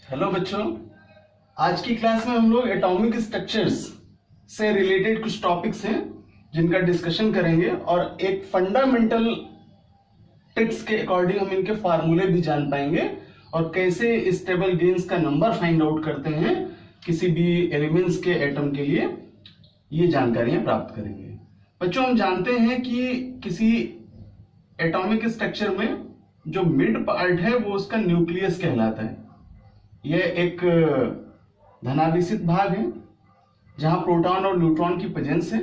Hello बच्चों, आज की क्लास में हम लोग एटॉमिक स्ट्रक्चर्स से रिलेटेड कुछ टॉपिक्स हैं जिनका डिस्कशन करेंगे और एक फंडामेंटल ट्रिक्स के अकॉर्डिंग हम इनके फार्मूले भी जान पाएंगे और कैसे स्टेबल गेन्स का नंबर फाइंड आउट करते हैं किसी भी एलिमेंट्स के एटम के लिए, ये जानकारियां प्राप्त करेंगे। बच्चों, हम जानते हैं कि किसी एटॉमिक स्ट्रक्चर में जो मिड पार्ट है वो उसका न्यूक्लियस कहलाता है। यह एक धनावेशित भाग है जहां प्रोटॉन और न्यूट्रॉन की प्रेजेंस है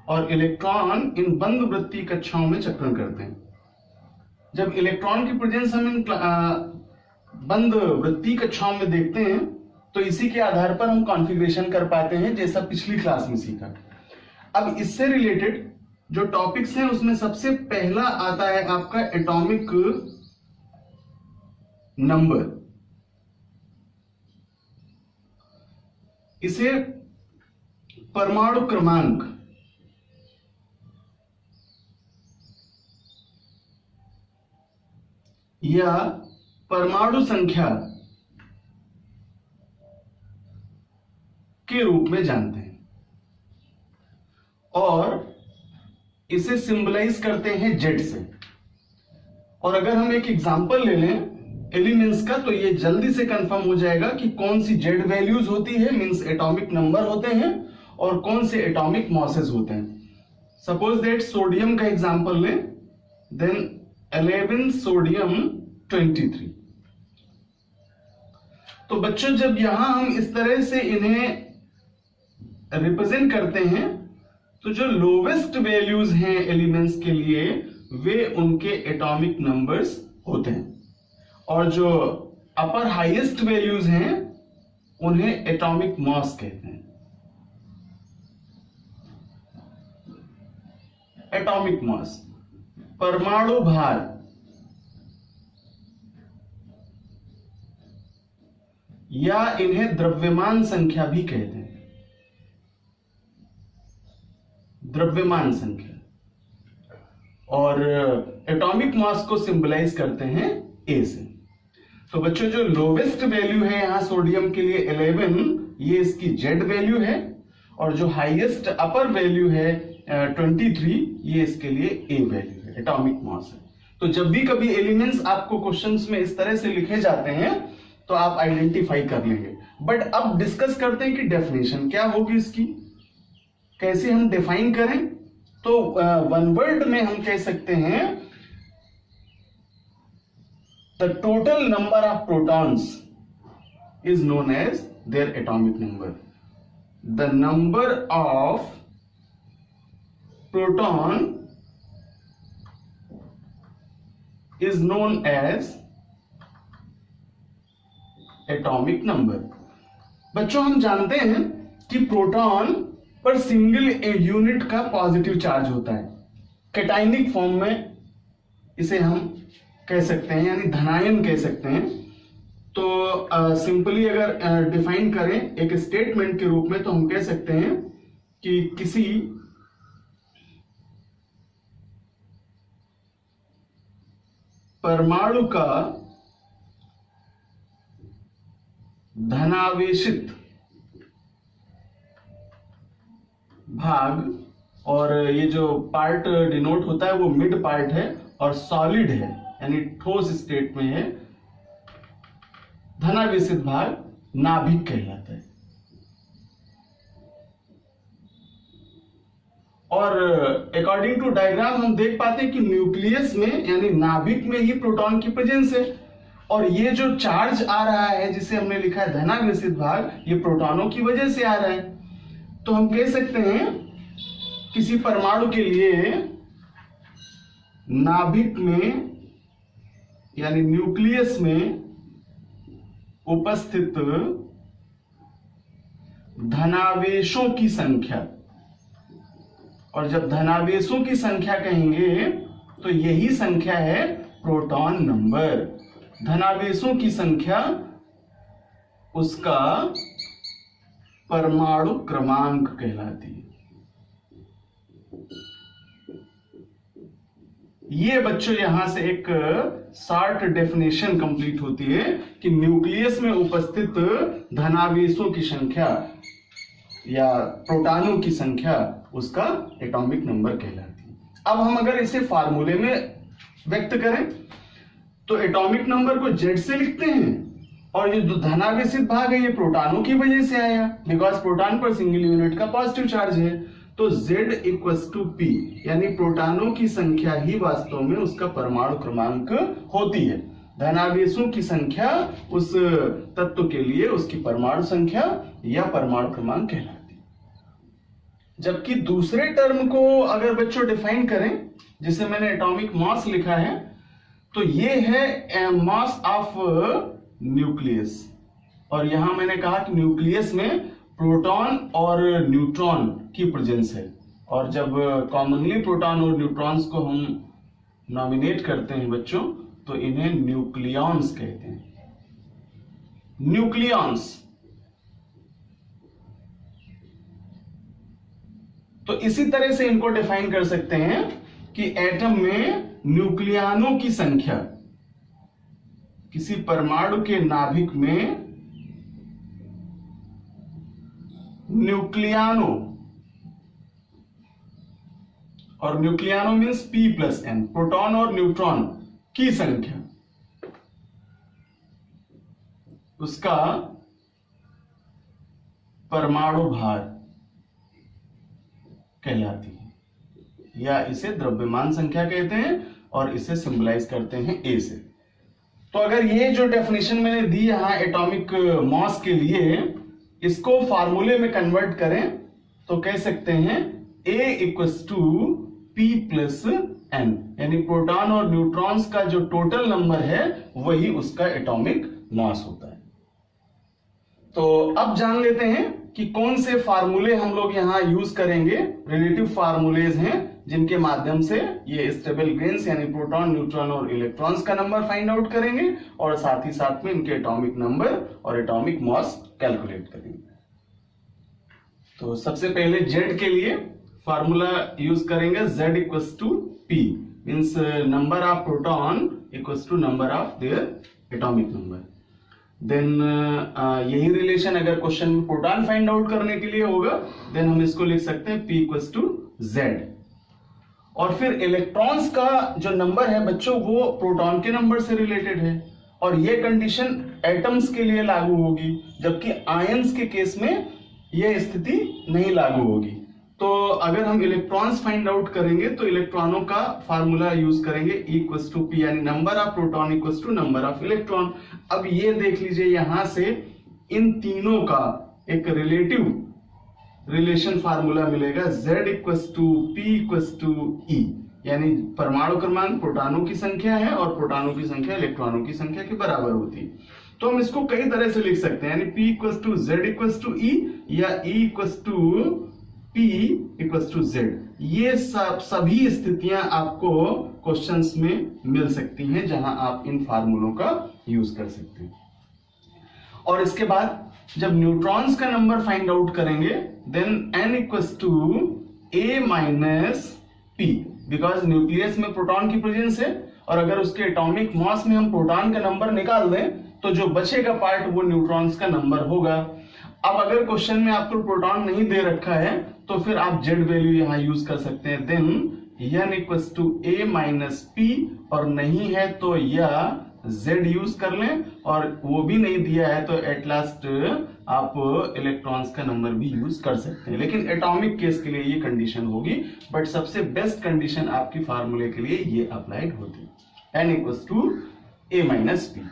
और इलेक्ट्रॉन इन बंद वृत्तीय कक्षाओं में चक्रण करते हैं। जब इलेक्ट्रॉन की प्रेजेंस हम इन बंद वृत्तीय कक्षाओं में देखते हैं तो इसी के आधार पर हम कॉन्फ़िगरेशन कर पाते हैं, जैसा पिछली क्लास में सीखा। अब इससे रिलेटेड जो टॉपिक्स हैं उसमें सबसे पहला आता है आपका एटॉमिक नंबर। इसे परमाणु क्रमांक या परमाणु संख्या के रूप में जानते हैं और इसे सिंबलाइज करते हैं जेड से। और अगर हम एक एग्जांपल ले लें एलिमेंट्स का तो ये जल्दी से कंफर्म हो जाएगा कि कौन सी जेड वैल्यूज होती है, मींस एटॉमिक नंबर होते हैं, और कौन से एटॉमिक मॉसेस होते हैं। सपोज दैट सोडियम का एग्जांपल लें, देन 11 सोडियम 23। तो बच्चों, जब यहां हम इस तरह से इन्हें रिप्रेजेंट करते हैं तो जो लोवेस्ट वैल्यूज हैं एलिमेंट्स के लिए वे उनके एटॉमिक नंबर्स होते हैं और जो अपर हाईएस्ट वैल्यूज हैं उन्हें एटॉमिक मास कहते हैं। एटॉमिक मास, परमाणु भार, या इन्हें द्रव्यमान संख्या भी कहते हैं। द्रव्यमान संख्या, और एटॉमिक मास को सिंबलाइज करते हैं ए से। तो बच्चों, जो लोवेस्ट वैल्यू है यहां सोडियम के लिए 11, ये इसकी जेड वैल्यू है, और जो हाईएस्ट अपर वैल्यू है 23, ये इसके लिए ए वैल्यू है, एटॉमिक मास है। तो जब भी कभी एलिमेंट्स आपको क्वेश्चंस में इस तरह से लिखे जाते हैं तो आप आइडेंटिफाई कर लेंगे। बट अब डिस्कस करते हैं कि डेफिनेशन क्या होगी इसकी, कैसे हम डिफाइन करें। तो वन वर्ड में हम कह सकते हैं the total number of protons is known as their atomic number. The number of proton is known as atomic number. बच्चों, हम जानते हैं कि प्रोटॉन पर सिंगल यूनिट का पॉजिटिव चार्ज होता है। कैटायनिक फॉर्म में इसे हम कह सकते हैं, यानी धनायन कह सकते हैं। तो सिंपली अगर डिफाइन करें एक स्टेटमेंट के रूप में तो हम कह सकते हैं कि किसी परमाणु का धनावेशित भाग, और ये जो पार्ट डिनोट होता है वो मिड पार्ट है और सॉलिड है, यानी ठोस स्टेट में है, धनावेशित भाग नाभिक कहलाता है। और अकॉर्डिंग टू डायग्राम हम देख पाते हैं कि न्यूक्लियस में यानी नाभिक में ही प्रोटॉन की प्रेजेंस है, और ये जो चार्ज आ रहा है जिसे हमने लिखा है धनावेशित भाग, ये प्रोटॉनों की वजह से आ रहा है। तो हम कह सकते हैं किसी परमाणु के लिए नाभिक में यानी न्यूक्लियस में उपस्थित धनावेशों की संख्या, और जब धनावेशों की संख्या कहेंगे तो यही संख्या है प्रोटॉन नंबर। धनावेशों की संख्या उसका परमाणु क्रमांक कहलाती है। ये बच्चों यहां से एक शॉर्ट डेफिनेशन कंप्लीट होती है कि न्यूक्लियस में उपस्थित धनावेशों की संख्या या प्रोटॉनों की संख्या उसका एटॉमिक नंबर कहलाती है। अब हम अगर इसे फार्मूले में व्यक्त करें तो एटॉमिक नंबर को जेड से लिखते हैं, और ये जो धनावेशित भाग है ये प्रोटॉनों की वजह से आया, बिकॉज प्रोटॉन पर सिंगल यूनिट का पॉजिटिव चार्ज है। तो Z इक्वल्स टू P, यानी प्रोटॉनों की संख्या ही वास्तव में उसका परमाणु क्रमांक होती है। धनावेशों की संख्या उस तत्व के लिए उसकी परमाणु संख्या या परमाणु क्रमांक कहलाती है। जबकि दूसरे टर्म को अगर बच्चों डिफाइन करें, जिसे मैंने एटॉमिक मास लिखा है, तो ये है मास ऑफ न्यूक्लियस। और यहां मैंने कहा कि न्यूक्लियस में प्रोटॉन और न्यूट्रॉन की प्रेजेंस है, और जब कॉमनली प्रोटॉन और न्यूट्रॉन्स को हम नॉमिनेट करते हैं बच्चों, तो इन्हें न्यूक्लियॉन्स कहते हैं। न्यूक्लियॉन्स। तो इसी तरह से इनको डिफाइन कर सकते हैं कि एटम में न्यूक्लियनों की संख्या, किसी परमाणु के नाभिक में न्यूक्लियनो, और न्यूक्लियनो मीन्स P+N, प्रोटॉन और न्यूट्रॉन की संख्या, उसका परमाणु भार कहलाती है, या इसे द्रव्यमान संख्या कहते हैं, और इसे सिंबलाइज करते हैं A से। तो अगर ये जो डेफिनेशन मैंने दी यहां एटॉमिक मास के लिए, इसको फार्मूले में कन्वर्ट करें तो कह सकते हैं A इक्वल्स टू P+N, यानी प्रोटॉन और न्यूट्रॉन्स का जो टोटल नंबर है वही उसका एटॉमिक मास होता है। तो अब जान लेते हैं कि कौन से फार्मूले हम लोग यहां यूज करेंगे। रिलेटिव फार्मूलेज हैं जिनके माध्यम से ये स्टेबल ग्रेन्स यानी प्रोटॉन, न्यूट्रॉन और इलेक्ट्रॉन्स का नंबर फाइंड आउट करेंगे, और साथ ही साथ में इनके एटॉमिक नंबर और एटॉमिक मास कैलकुलेट करेंगे। तो सबसे पहले Z के लिए फार्मूला यूज करेंगे, Z equals to P, means number of proton equals to number of their atomic number. Then यही रिलेशन अगर क्वेश्चन में प्रोटॉन फाइंड आउट करने के लिए होगा, देन हम इसको लिख सकते हैं P इक्वल्स टू Z। और फिर इलेक्ट्रॉन्स का जो नंबर है बच्चों वो प्रोटॉन के नंबर से रिलेटेड है, और ये कंडीशन एटम्स के लिए लागू होगी, जबकि आयंस के केस में यह स्थिति नहीं लागू होगी। तो अगर हम इलेक्ट्रॉन्स फाइंड आउट करेंगे तो इलेक्ट्रॉनों का फार्मूला यूज करेंगे E इक्वल्स टू P, यानी number of proton equals to number of electron. अब ये देख लीजिए यहां से इन तीनों का एक रिलेशन फार्मूला मिलेगा, Z equals to P equals to E, यानी परमाणु क्रमांक प्रोटॉनों की संख्या है और प्रोटॉनों की संख्या इलेक्ट्रॉनों की संख्या के बराबर होती है। तो हम इसको कई तरह से लिख सकते हैं, यानी P equals to Z equals to E, या E equals to P equals to Z। ये सभी स्थितियां आपको क्वेश्चंस में मिल सकती हैं जहां आप इन फार्मूलों का यूज कर सकते हैं। और इसके बाद जब न्यूट्रॉन्स का नंबर फाइंड आउट करेंगे, then N equals to A minus P, because nucleus में प्रोटॉन की प्रेजेंस है, और अगर उसके एटॉमिक मास में हम प्रोटॉन का नंबर निकाल दें तो जो बचेगा पार्ट वो न्यूट्रॉन्स का नंबर होगा। अब अगर क्वेश्चन में आपको प्रोटॉन नहीं दे रखा है तो फिर आप Z वैल्यू यहां यूज कर सकते हैं, then N equals to A minus P, और नहीं है तो या Z यूज कर लें, और वो भी नहीं दिया है तो एट लास्ट आप इलेक्ट्रॉन्स का नंबर भी यूज कर सकते हैं। लेकिन एटॉमिक केस के लिए ये कंडीशन होगी, बट सबसे बेस्ट कंडीशन आपकी फार्मूले के लिए ये अप्लाइड होती है, N equals to A minus P।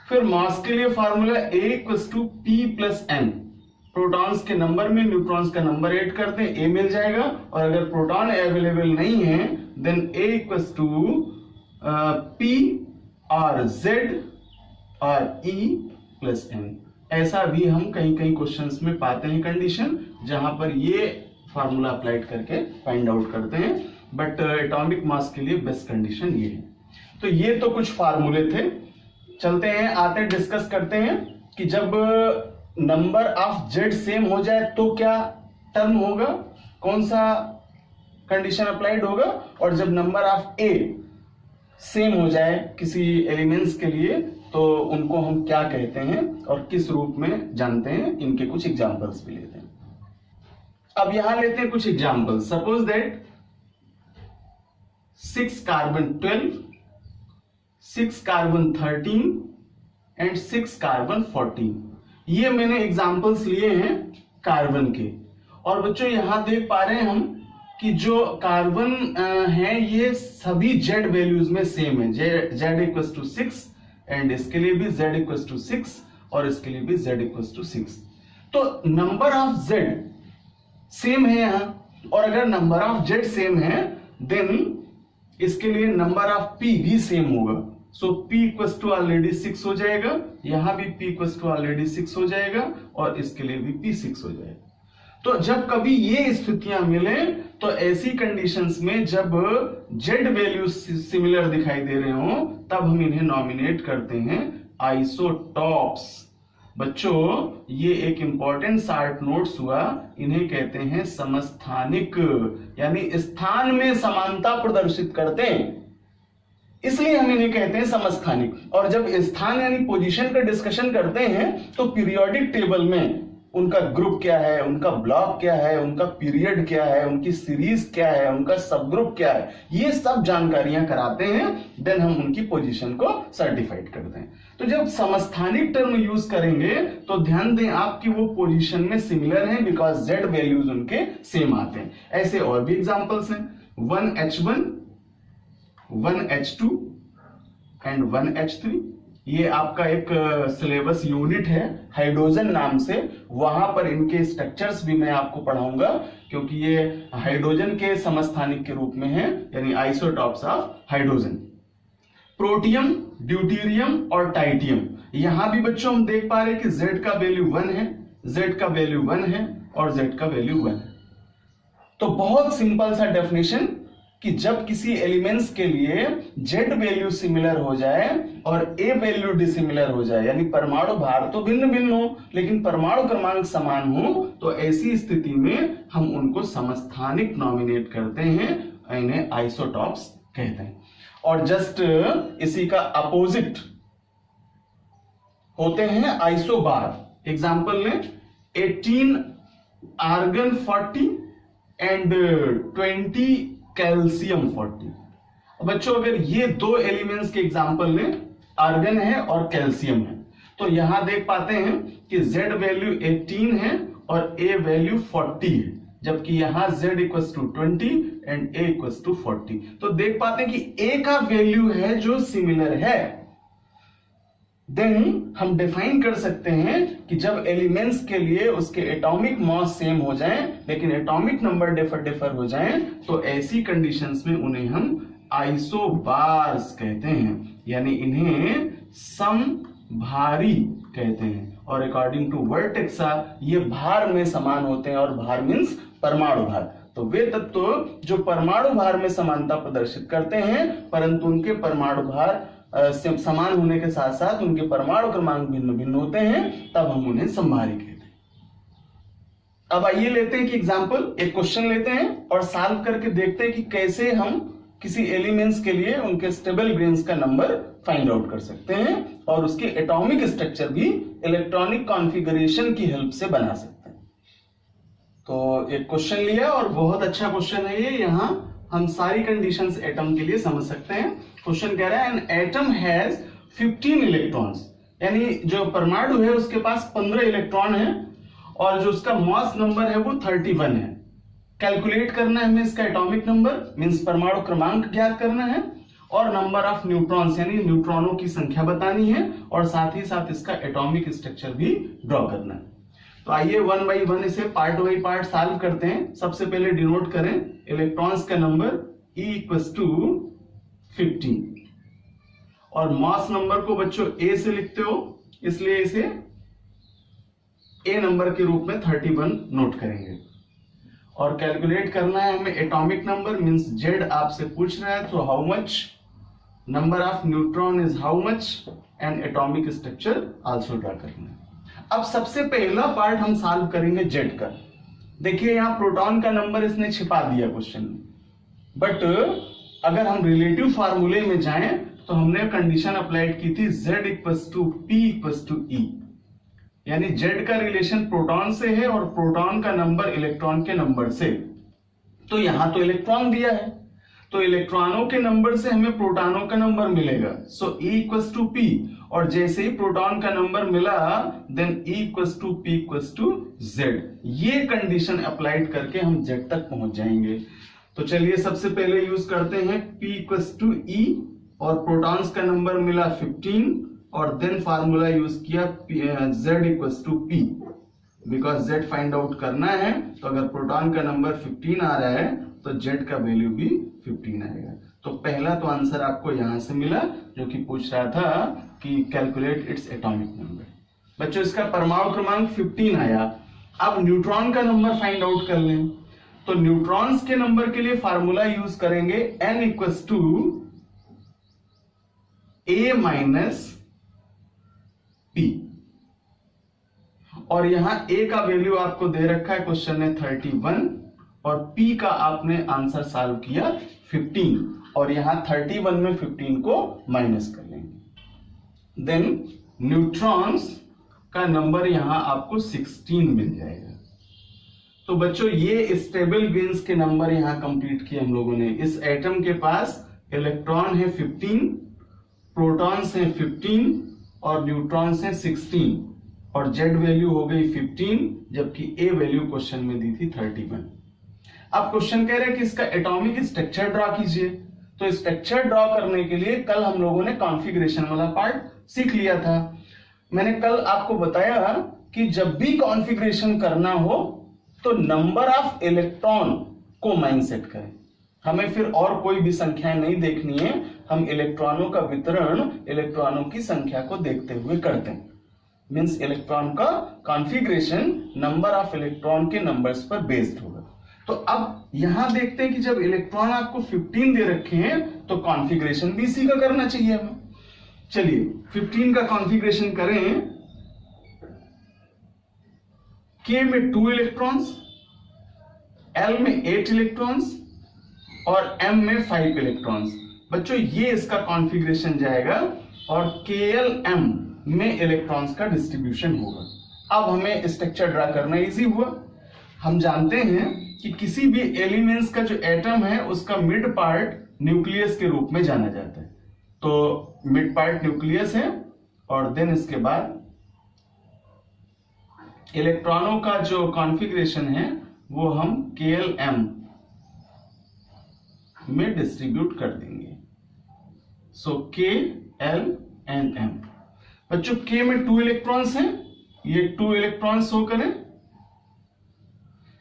फिर मास के लिए formula A equals to P+N, protons के नंबर में न्यूट्रॉन्स का नंबर ऐड कर दें, A मिल जाएगा, और अगर प्रोटॉन अवेलेबल नहीं है then A equals to P और Z और E+N। ऐसा भी हम कहीं कहीं क्वेश्चंस में पाते हैं कंडीशन जहां पर ये फार्मूला अप्लाइड करके फाइंड आउट करते हैं, बट एटॉमिक मास के लिए बेस्ट कंडीशन ये है। तो ये तो कुछ फार्मूले थे। चलते हैं आते डिस्कस करते हैं कि जब नंबर ऑफ Z सेम हो जाए तो क्या टर्म होगा, कौन सा कंडीशन अप्लाइड होगा, और जब नंबर ऑफ A सेम हो जाए किसी एलिमेंट्स के लिए तो उनको हम क्या कहते हैं और किस रूप में जानते हैं, इनके कुछ एग्जांपल्स भी लेते हैं। अब यहां लेते हैं कुछ examples. Suppose that 6 carbon 12, 6 carbon 13 and 6 carbon 14। ये मैंने एग्जांपल्स लिए हैं कार्बन के। और बच्चों यहां देख पा रहे हैं हम कि जो कार्बन है ये सभी जेड वैल्यूज में सेम है। जेड इक्वल टू 6 एंड इसके लिए भी जेड इक्वल टू 6 और इसके लिए भी जेड इक्वल टू 6। तो नंबर ऑफ जेड सेम है यहां, और अगर नंबर ऑफ जेड सेम है देन इसके लिए नंबर ऑफ पी भी सेम होगा। सो पी इक्वल टू ऑलरेडी 6 हो जाएगा, यहां भी पी इक्वल टू ऑलरेडी 6 हो जाएगा और इसके लिए भी पी 6 हो जाएगा। तो जब कभी ये स्थितियां मिले तो ऐसी कंडीशंस में जब जेड वैल्यू सिमिलर दिखाई दे रहे हो तब हम इन्हें नॉमिनेट करते हैं आइसोटॉप्स। बच्चों ये एक इंपॉर्टेंट शार्ट नोट्स हुआ, इन्हें कहते हैं समस्थानिक, यानी स्थान में समानता प्रदर्शित करते हैं, इसलिए हम इन्हें कहते हैं समस्थानिक। और जब स्थान यानी पोजीशन का डिस्कशन करते हैं तो पीरियोडिक टेबल में उनका ग्रुप क्या है, उनका ब्लॉक क्या है, उनका पीरियड क्या है, उनकी सीरीज क्या है, उनका सब ग्रुप क्या है, ये सब जानकारियां कराते हैं, देन हम उनकी पोजीशन को सर्टिफाइड करते हैं। तो जब समस्थानिक टर्म यूज करेंगे तो ध्यान दें आपकी वो पोजीशन में सिमिलर है बिकॉज जेड वैल्यूज उनके सेम आते हैं। ऐसे और भी एग्जांपल्स हैं, 1H1, 1H2 एंड 1H3। ये आपका एक सिलेबस यूनिट है हाइड्रोजन नाम से, वहां पर इनके स्ट्रक्चर्स भी मैं आपको पढ़ाऊंगा क्योंकि ये हाइड्रोजन के समस्थानिक के रूप में है, यानी isotopes of hydrogen. Protium, deuterium और टाइटियम, यहां भी बच्चों हम देख पा रहे हैं कि Z का वैल्यू 1 है, Z का वैल्यू 1 है और Z का वैल्यू 1 है। तो बहुत सिंपल सा डेफिनेशन कि जब किसी एलिमेंट्स के लिए जेड वैल्यू सिमिलर हो जाए और ए वैल्यू डिसिमिलर हो जाए, यानी परमाणु भार तो भिन्न भिन्न हो लेकिन परमाणु क्रमांक समान हो, तो ऐसी स्थिति में हम उनको समस्थानिक नॉमिनेट करते हैं, इन्हें आइसोटॉप्स कहते हैं। और जस्ट इसी का अपोजिट होते हैं आइसोबार। एग्जांपल में 18 आर्गन 40 एंड 20 कैल्शियम 40। बच्चों अगर ये दो एलिमेंट्स के एग्जांपल में आर्गन है और कैल्शियम है तो यहां देख पाते हैं कि Z वैल्यू 18 है और A वैल्यू 40 है, जबकि यहां Z equals to 20 and A equals to 40। तो देख पाते हैं कि A का वैल्यू है जो सिमिलर है। देन हम डिफाइन कर सकते हैं कि जब एलिमेंट्स के लिए उसके एटॉमिक मास सेम हो जाएं लेकिन एटॉमिक नंबर डिफर हो जाएं तो ऐसी कंडीशंस में उन्हें हम आइसोबार्स कहते हैं, यानी इन्हें समभारी कहते हैं। और अकॉर्डिंग टू वर्टेक्सा ये भार में समान होते हैं, और भार मींस परमाणु भार। तो वे तत्व जो परमाणु भार में समानता प्रदर्शित करते हैं परंतु उनके परमाणु भार समान होने के साथ साथ उनके परमाणु क्रमांक भिन्न भिन्न होते हैं, तब हम उन्हें समभारी कहते हैं। अब आइए लेते हैं कि एग्जांपल, एक क्वेश्चन लेते हैं और सॉल्व करके देखते हैं कि कैसे हम किसी एलिमेंट्स के लिए उनके स्टेबल ग्रेन्स का नंबर फाइंड आउट कर सकते हैं और उसके एटॉमिक स्ट्रक्चर भी इलेक्ट्रॉनिक कॉन्फ़िगरेशन की हेल्प से बना सकते हैं। तो एक क्वेश्चन लिया और बहुत अच्छा क्वेश्चन है ये, यहां हम सारी कंडीशंस एटम के लिए समझ सकते हैं। क्वेश्चन कह रहा है एन एटम हैज 15 इलेक्ट्रॉन्स, यानी जो परमाणु है उसके पास 15 इलेक्ट्रॉन है और जो उसका मास नंबर है वो 31 है। कैलकुलेट करना है हमें इसका एटॉमिक नंबर, मींस परमाणु क्रमांक ज्ञात करना है, और नंबर ऑफ न्यूट्रॉन्स यानी न्यूट्रॉनों की संख्या बतानी है, और साथ ही साथ इसका एटॉमिक स्ट्रक्चर भी ड्रॉ करना है। तो आइए वन बाई वन इसे पार्ट बाई पार्ट सॉल्व करते हैं। सबसे पहले डिनोट करें इलेक्ट्रॉन्स का नंबर E इक्वल्स टू 15 और मास नंबर को बच्चों A से लिखते हो इसलिए इसे A नंबर के रूप में 31 नोट करेंगे। और कैलकुलेट करना है हमें एटॉमिक नंबर, मींस Z आपसे पूछ रहा है, तो how much, number of neutron is how much, and atomic structure also draw करना है। अब सबसे पहला पार्ट हम सॉल्व करेंगे Z का। देखिए यहां प्रोटॉन का नंबर इसने छिपा दिया क्वेश्चन में, बट अगर हम रिलेटिव फार्मूले में जाएं तो हमने कंडीशन अप्लाइड की थी Z equals to P equals to E, यानी Z का रिलेशन प्रोटॉन से है और प्रोटॉन का नंबर इलेक्ट्रॉन के नंबर से। तो यहां तो इलेक्ट्रॉन दिया है, तो इलेक्ट्रॉनों के नंबर से हमें प्रोटॉनों का नंबर मिलेगा, so E equals to P, और जैसे ही प्रोटॉन का नंबर मिला then E equals to P equals to Z। ये कंडीशन अप्लाइड करके हम Z तक पहुंच जाएंगे। तो चलिए सबसे पहले यूज करते हैं P इक्वल्स टू E, और प्रोटॉन्स का नंबर मिला 15, और देन फार्मूला यूज किया Z equals to P, because Z find out करना है। तो अगर प्रोटॉन का नंबर 15 आ रहा है तो Z का वैल्यू भी 15 आएगा। तो पहला तो आंसर आपको यहां से मिला, जो कि पूछ रहा था कि कैलकुलेट इट्स एटॉमिक नंबर। बच्चों इसका परमाणु क्रमांक 15 आया। अब न्यूट्रॉन का नंबर फाइंड आउट कर लें, तो न्यूट्रॉन्स के नंबर के लिए फार्मूला यूज करेंगे N equals to A minus P, और यहां A का वैल्यू आपको दे रखा है क्वेश्चन में 31, और P का आपने आंसर सॉल्व किया 15, और यहां 31 में 15 को माइनस कर लेंगे। देन न्यूट्रॉन्स का नंबर यहां आपको 16 मिल जाएगा। तो बच्चों ये स्टेबल गेन्स के नंबर यहां कंप्लीट किए हम लोगों ने। इस एटम के पास इलेक्ट्रॉन है 15, प्रोटॉन्स है 15 और न्यूट्रॉन्स है 16, और Z वैल्यू हो गई 15, जबकि A वैल्यू क्वेश्चन में दी थी 31। अब क्वेश्चन कह रहे हैं कि इसका एटॉमिक स्ट्रक्चर ड्रॉ कीजिए। तो स्ट्रक्चर ड्रॉ करने के लिए कल हम लोगों ने कॉन्फ़िगरेशन वाला पार्ट सीख लिया था। मैंने कल आपको बताया कि जब भी कॉन्फ़िगरेशन करना हो तो नंबर ऑफ इलेक्ट्रॉन को माइंडसेट करें। हमें फिर और कोई भी संख्याएं नहीं देखनी है, हम इलेक्ट्रॉनों का वितरण इलेक्ट्रॉनों की संख्या को देखते हुए करते हैं। मींस इलेक्ट्रॉन का कॉन्फ़िगरेशन नंबर ऑफ इलेक्ट्रॉन के नंबर्स पर बेस्ड होगा। तो अब यहां देखते हैं कि जब इलेक्ट्रॉन आपको 15 दे रखे हैं तो कॉन्फ़िगरेशन भी इसी का करना चाहिए हमें। चलिए 15 का कॉन्फ़िगरेशन करें। K में 2 इलेक्ट्रॉन्स, L में 8 इलेक्ट्रॉन्स और M में 5 इलेक्ट्रॉन्स। बच्चों ये इसका कॉन्फ़िगरेशन जाएगा और KLM में इलेक्ट्रॉन्स का डिस्ट्रीब्यूशन होगा। अब हमें स्ट्रक्चर ड्रा करना इजी हुआ। हम जानते हैं कि किसी भी एलिमेंट्स का जो एटम है उसका मिड पार्ट न्यूक्लियस के रूप में जाना जाता है। तो मिड पार्ट न्यूक्लियस है, और देन इसके बाद इलेक्ट्रॉनों का जो कॉन्फ़िगरेशन है वो हम KLM में डिस्ट्रीब्यूट कर देंगे। सो K, L एंड M। बच्चों K में 2 इलेक्ट्रॉन्स हैं, ये 2 इलेक्ट्रॉन्स शो करें।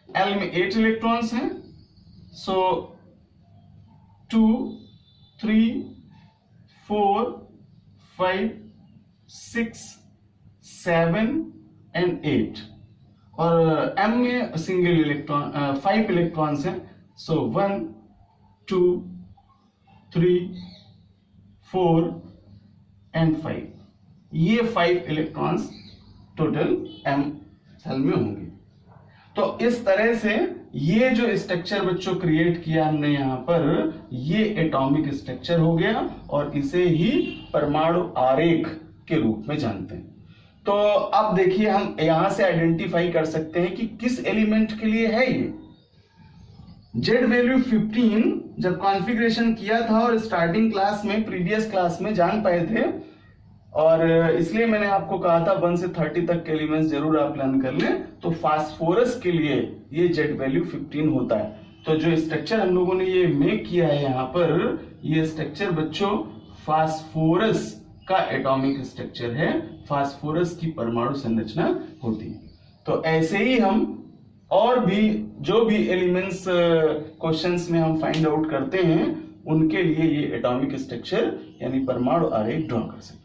L में 8 इलेक्ट्रॉन्स हैं, सो 2, 3, 4, 5, 6, 7 एंड 8, और M में सिंगल इलेक्ट्रॉन 5 इलेक्ट्रॉन्स हैं, सो 1, 2, 3, 4 एंड 5। ये 5 इलेक्ट्रॉन्स टोटल M सेल में होंगे। तो इस तरह से ये जो स्ट्रक्चर बच्चों क्रिएट किया हमने यहां पर, ये एटॉमिक स्ट्रक्चर हो गया, और इसे ही परमाणु आरेख के रूप में जानते हैं। तो अब देखिए हम यहां से आइडेंटिफाई कर सकते हैं कि किस एलिमेंट के लिए है ये। Z वैल्यू 15 जब कॉन्फ़िगरेशन किया था और स्टार्टिंग क्लास में, प्रीवियस क्लास में जान पाए थे, और इसलिए मैंने आपको कहा था 1 से 30 तक के एलिमेंट्स जरूर आप लर्न कर लें। तो फास्फोरस के लिए ये Z वैल्यू 15 होता है। तो जो स्ट्रक्चर हम लोगों ने ये मेक किया है यहाँ पर, ये स्ट्रक्चर बच्चों फास्फोरस का एटॉमिक स्ट्रक्चर है, फास्फोरस की परमाणु संरचना होती है। तो ऐसे ही हम और भी जो भी एलिमेंट्स क्वेश्चंस में हम फाइंड आउट करते हैं, उनके लिए ये एटॉमिक स्ट्रक्चर यानी परमाणु आरेख ड्रॉ कर सकते हैं।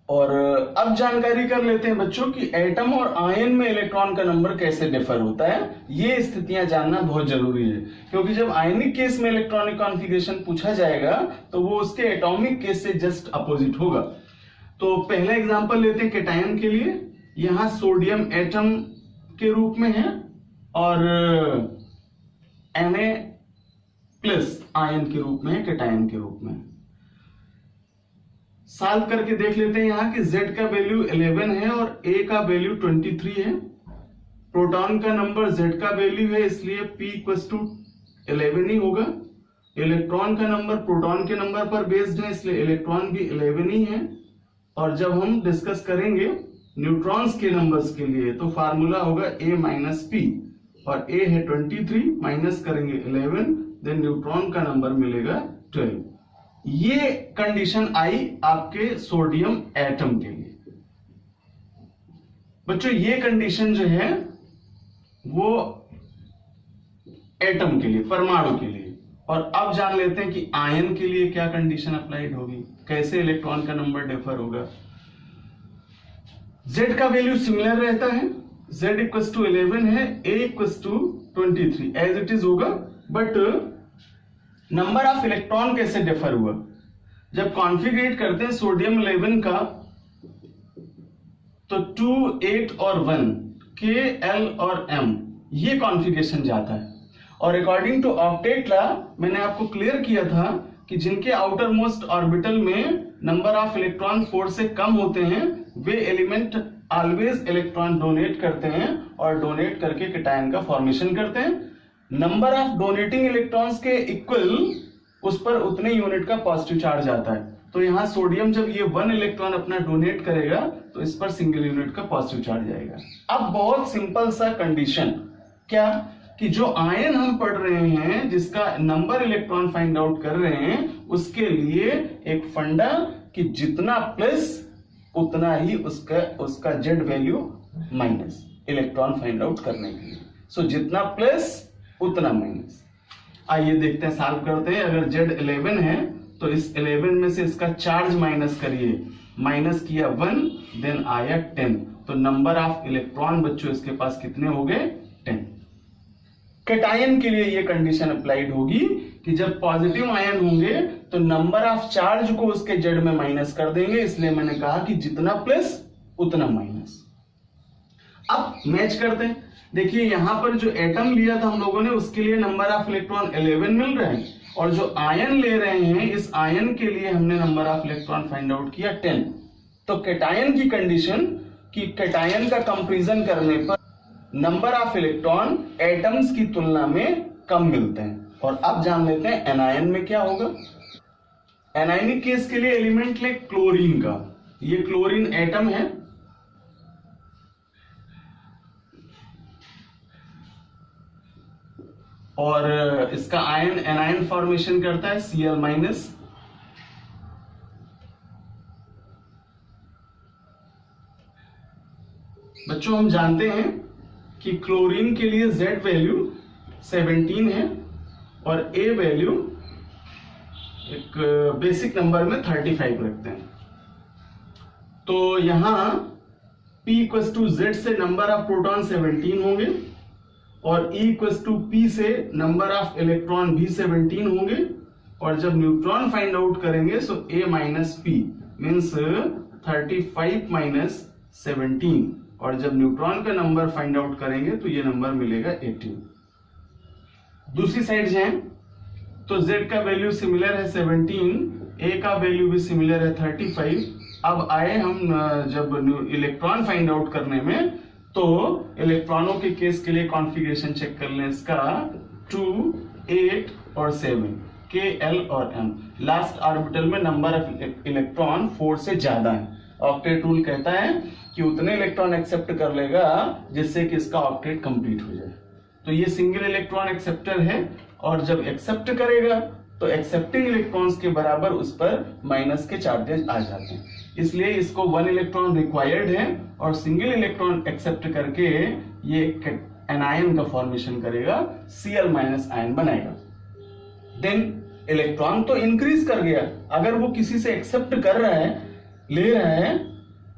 और अब जानकारी कर लेते हैं बच्चों कि एटम और आयन में इलेक्ट्रॉन का नंबर कैसे डिफर होता है। ये स्थितियां जानना बहुत जरूरी है, क्योंकि जब आयनिक केस में इलेक्ट्रॉनिक कॉन्फ़िगरेशन पूछा जाएगा तो वो उसके एटॉमिक केस से जस्ट अपोजिट होगा। तो पहला एग्जांपल लेते हैं कैटायन के लिए। यहां सोडियम एटम के रूप में है और Na प्लस आयन के रूप में, कैटायन के रूप में। सॉल्व करके देख लेते हैं यहां कि Z का वैल्यू 11 है और A का वैल्यू 23 है। प्रोटॉन का नंबर Z का वैल्यू है, इसलिए P = 11 ही होगा। इलेक्ट्रॉन का नंबर प्रोटॉन के नंबर पर बेस्ड है, इसलिए इलेक्ट्रॉन भी 11 ही है। और जब हम डिस्कस करेंगे न्यूट्रॉन्स के नंबर्स के लिए तो फार्मूला होगा A - P, और A है 23, माइनस करेंगे 11, देन न्यूट्रॉन का नंबर मिलेगा 12। ये कंडीशन आई आपके सोडियम एटम के लिए। बच्चों ये कंडीशन जो है वो एटम के लिए, परमाणु के लिए। और अब जान लेते हैं कि आयन के लिए क्या कंडीशन अप्लाइड होगी, कैसे इलेक्ट्रॉन का नंबर डिफर होगा। Z का वैल्यू सिमिलर रहता है, Z = 11 है, A = 23 एज इट इज होगा। बट नंबर ऑफ इलेक्ट्रॉन कैसे डिफर हुआ, जब कॉन्फ़िगरेट करते हैं सोडियम 11 का तो 2, 8 और 1, K, L और M ये कॉन्फ़िगरेशन जाता है। और अकॉर्डिंग टू ऑक्टेट लॉ मैंने आपको क्लियर किया था कि जिनके आउटर मोस्ट ऑर्बिटल में नंबर ऑफ इलेक्ट्रॉन 4 से कम होते हैं वे एलिमेंट ऑलवेज इलेक्ट्रॉन डोनेट करते हैं और डोनेट करके कैटायन का फॉर्मेशन करते हैं। नंबर ऑफ डोनेटिंग इलेक्ट्रॉन्स के इक्वल उस पर उतने यूनिट का पॉजिटिव चार्ज आता है। तो यहां सोडियम जब ये 1 इलेक्ट्रॉन अपना डोनेट करेगा तो इस पर सिंगल यूनिट का पॉजिटिव चार्ज आएगा। अब बहुत सिंपल सा कंडीशन क्या कि जो आयन हम पढ़ रहे हैं, जिसका नंबर इलेक्ट्रॉन फाइंड आउट कर रहे हैं, उसके लिए एक फंडा कि जितना प्लस उतना ही उसका Z value minus electron find out करने के लिए। सो जितना प्लस उतना माइनस। आइए देखते हैं, सॉल्व करते हैं। अगर जेड 11 है तो इस 11 में से इसका चार्ज माइनस करिए, माइनस किया 1, देन आया 10, तो नंबर ऑफ इलेक्ट्रॉन बच्चों इसके पास कितने हो गए? 10। कैटायन के लिए ये कंडीशन अप्लाइड होगी कि जब पॉजिटिव आयन होंगे तो नंबर ऑफ चार्ज को उसके जेड में माइनस कर देंगे, इसलिए मैंने कहा कि जितना प्लस उतना माइनस। अब मैच करते हैं। देखिए यहां पर जो एटम लिया था हम लोगों ने उसके लिए नंबर ऑफ इलेक्ट्रॉन 11 मिल रहे हैं, और जो आयन ले रहे हैं इस आयन के लिए हमने number of electron find out किया 10। तो कैटायन की कंडीशन कि कैटायन का कंपैरिजन करने पर नंबर ऑफ इलेक्ट्रॉन एटम्स की तुलना में कम मिलते हैं। और अब जान लेते हैं एनायन में क्या होगा। एनायनिक केस के लिए एलिमेंट ले क्लोरीन का, ये क्लोरीन एटम है, और इसका आयन एनायन फॉर्मेशन करता है Cl-। बच्चों हम जानते हैं कि क्लोरीन के लिए Z वैल्यू 17 है और A वैल्यू एक बेसिक नंबर में 35 रखते हैं। तो यहां P = Z से नंबर ऑफ प्रोटॉन 17 होंगे और E = P से नंबर ऑफ इलेक्ट्रॉन भी 17 होंगे, और जब न्यूट्रॉन फाइंड आउट करेंगे सो A - P मीन्स 35 - 17, और जब न्यूट्रॉन का नंबर फाइंड आउट करेंगे तो ये नंबर मिलेगा 18। दूसरी साइड जाएं तो Z का वैल्यू सिमिलर है 17, A का वैल्यू भी सिमिलर है 35। अब आए हम जब इलेक्ट्रॉन फाइंड आउट करने में, तो इलेक्ट्रॉनों के केस के लिए कॉन्फ़िगरेशन चेक कर लें इसका 2, 8 और 7, K, L और M। लास्ट ऑर्बिटल में नंबर ऑफ इलेक्ट्रॉन 4 से ज्यादा है। ऑक्टेट रूल कहता है कि उतने इलेक्ट्रॉन एक्सेप्ट कर लेगा जिससे कि इसका ऑक्टेट कंप्लीट हो जाए। तो ये सिंगल इलेक्ट्रॉन एक्सेप्टर है, और जब एक्सेप्ट करेगा तो एक्सेप्टिंग इलेक्ट्रॉन्स के बराबर उस पर माइनस के चार्जेस आ जाते हैं, इसलिए इसको 1 इलेक्ट्रॉन रिक्वायर्ड है, और सिंगल इलेक्ट्रॉन एक्सेप्ट करके ये एनायन का फॉर्मेशन करेगा, Cl- आयन बनाएगा। देन इलेक्ट्रॉन तो इंक्रीज कर गया, अगर वो किसी से एक्सेप्ट कर रहा है, ले रहा है,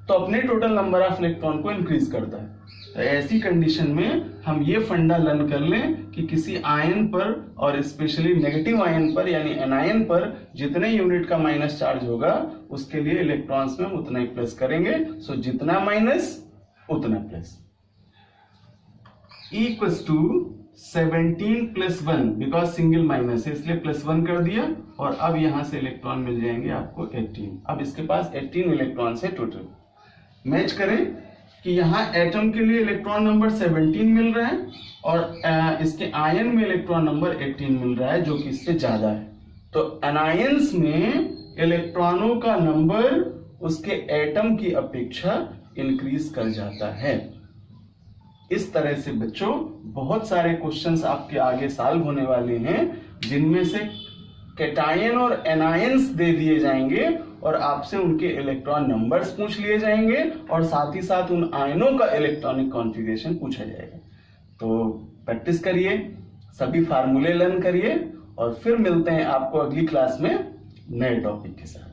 तो अपने टोटल नंबर ऑफ इलेक्ट्रॉन को इंक्रीज करता है। तो ऐसी कंडीशन में हम ये फंडा लर्न कर लें कि किसी आयन पर, और स्पेशली नेगेटिव आयन पर यानी एनायन पर, जितने यूनिट का माइनस चार्ज होगा उसके लिए इलेक्ट्रॉन्स में हम उतना ही प्लस करेंगे। सो जितना माइनस उतना plus. E = 17 plus 1, because single minus है इसलिए +1 कर दिया, और अब यहां से इलेक्ट्रॉन मिल जाएंगे आपको 18। अब इसके पास 18 इलेक्ट्रॉन है टोटल। मैच करें कि यहाँ एटम के लिए इलेक्ट्रॉन नंबर 17 मिल रहा है और इसके आयन में इलेक्ट्रॉन नंबर 18 मिल रहा है, जो कि इससे ज्यादा है। तो एनायंस में इलेक्ट्रॉनों का नंबर उसके एटम की अपेक्षा इंक्रीज कर जाता है। इस तरह से बच्चों बहुत सारे क्वेश्चंस आपके आगे सॉल्व होने वाले हैं, जिनमें से कैटायन और एनायंस दे दिए जाएंगे और आपसे उनके इलेक्ट्रॉन नंबर्स पूछ लिए जाएंगे और साथ ही साथ उन आयनों का इलेक्ट्रॉनिक कॉन्फ़िगरेशन पूछा जाएगा। तो प्रैक्टिस करिए, सभी फार्मूले लर्न करिए और फिर मिलते हैं आपको अगली क्लास में नए टॉपिक के साथ।